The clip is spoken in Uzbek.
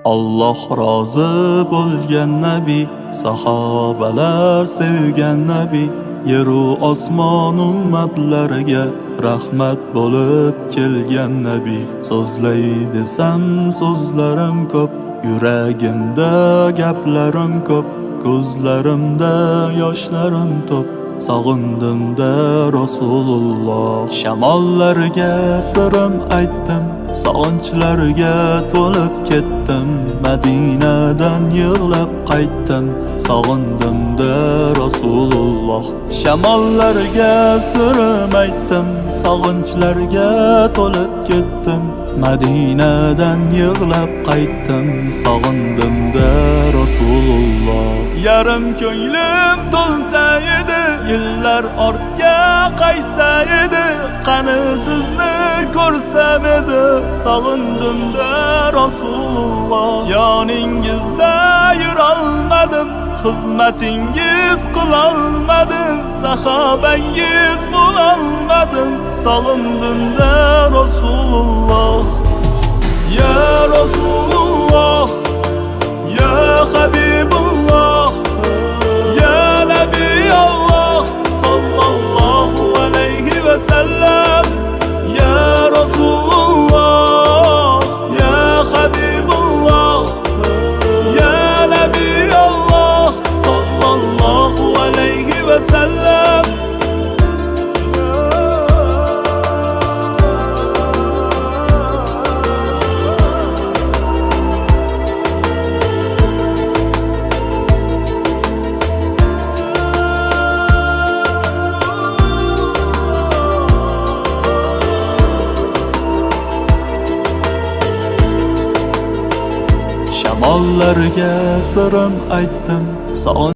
Alloh rozi bo'lgan nabiy, sahobalar sevgan nabiy, yeru osmon ummatlariga rahmat bo'lib kelgan nabiy. So'zlay desam so'zlarim ko'p, yuragimda gaplarim ko'p, ko'zlarimda yoshlarim to'p. Sog'indim-da Rasululloh. Shamollarga sirim aytdim, sog'inchlarga to'lib ketdim. Madinadan yig'lab qaytdim, sog'indim-da Rasululloh. Shamollarga sirim aytdim, sog'inchlarga to'lib ketdim. Madinadan yig'lab qaytdim, sog'indim-da Rasululloh. Yarim ko'nglim to'lsa edi, yillar ortga qaytsa edi, qani sizni ko'rsam edi, sog'indim-da Rasululloh. Yoningizda yurolmadim, xizmatingiz qilolmadim, sahobangiz bo'lolmadim, sog'indim-da Rasululloh. Ya Rasululloh, ya Habibulloh, ya Nabiyalloh, sallallahu alayhi ve sellem. Ya Rasulullah, ya Habibullah, ya Nabiyallah, sallallahu alayhi ve sellem. Shamollarga sirim aytdim,